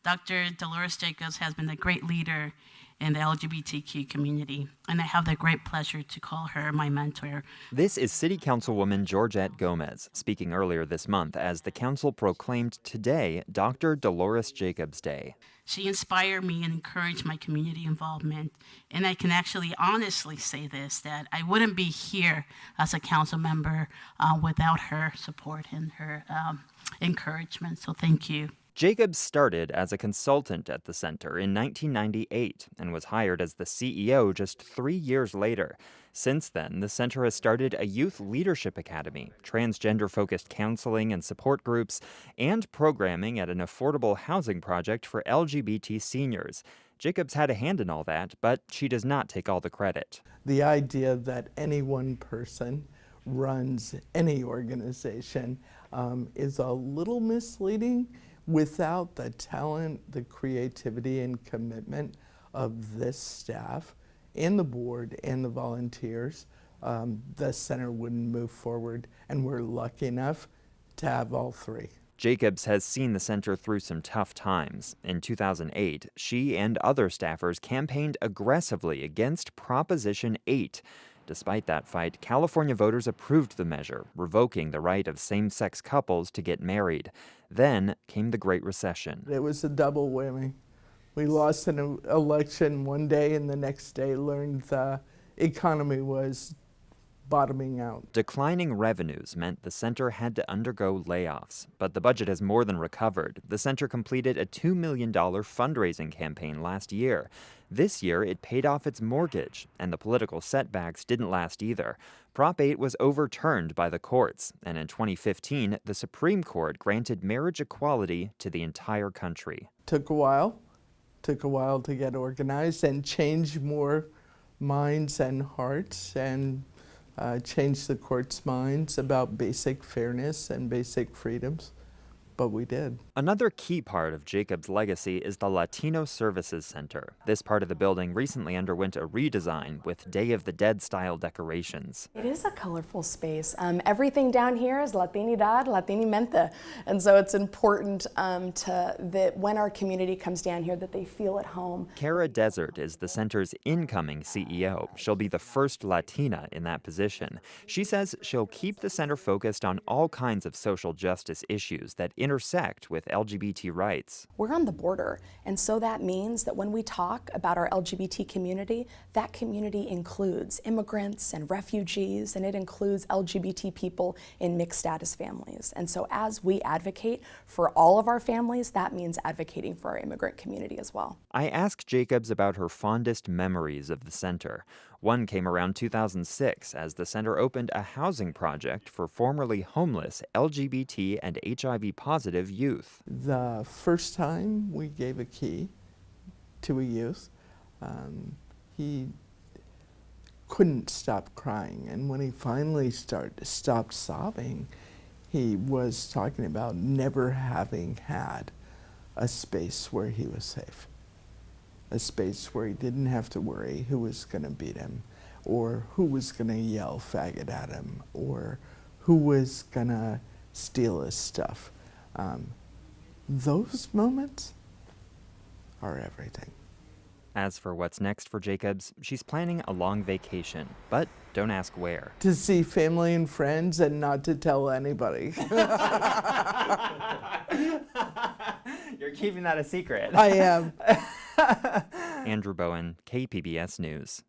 Dr. Delores Jacobs has been a great leader in the LGBTQ community, and I have the great pleasure to call her my mentor. This is City Councilwoman Georgette Gomez speaking earlier this month as the council proclaimed today Dr. Delores Jacobs Day. She inspired me and encouraged my community involvement, and I can actually honestly say this, that I wouldn't be here as a council member without her support and her encouragement, so thank you. Jacobs started as a consultant at the center in 1998 and was hired as the CEO just 3 years later. Since then, the center has started a youth leadership academy, transgender-focused counseling and support groups, and programming at an affordable housing project for LGBT seniors. Jacobs had a hand in all that, but she does not take all the credit. The idea that any one person runs any organization is a little misleading. Without the talent, the creativity, and commitment of this staff and the board and the volunteers, the center wouldn't move forward, and we're lucky enough to have all three. Jacobs has seen the center through some tough times. In 2008, she and other staffers campaigned aggressively against Proposition 8. Despite that fight, California voters approved the measure, revoking the right of same-sex couples to get married. Then came the Great Recession. It was a double whammy. We lost an election one day, and the next day learned the economy was bottoming out. Declining revenues meant the center had to undergo layoffs, but the budget has more than recovered. The center completed a $2 million fundraising campaign last year. This year, it paid off its mortgage, and the political setbacks didn't last either. Prop 8 was overturned by the courts, and in 2015, the Supreme Court granted marriage equality to the entire country. Took a while to get organized and change more minds and hearts, and change the court's minds about basic fairness and basic freedoms, but we did. Another key part of Jacobs' legacy is the Latino Services Center. This part of the building recently underwent a redesign with Day of the Dead-style decorations. It is a colorful space. Everything down here is Latinidad, Latinimenta, and so it's important that when our community comes down here that they feel at home. Kara Desert is the center's incoming CEO. She'll be the first Latina in that position. She says she'll keep the center focused on all kinds of social justice issues that intersect with LGBT rights. We're on the border, and so that means that when we talk about our LGBT community, that community includes immigrants and refugees, and it includes LGBT people in mixed status families. And so as we advocate for all of our families, that means advocating for our immigrant community as well. I asked Jacobs about her fondest memories of the center. One came around 2006 as the center opened a housing project for formerly homeless LGBT and HIV-positive youth. The first time we gave a key to a youth, he couldn't stop crying, and when he finally stopped sobbing, he was talking about never having had a space where he was safe. A space where he didn't have to worry who was going to beat him, or who was going to yell faggot at him, or who was going to steal his stuff. Those moments are everything. As for what's next for Jacobs, she's planning a long vacation, but don't ask where. To see family and friends and not to tell anybody. You're keeping that a secret. I am. Andrew Bowen, KPBS News.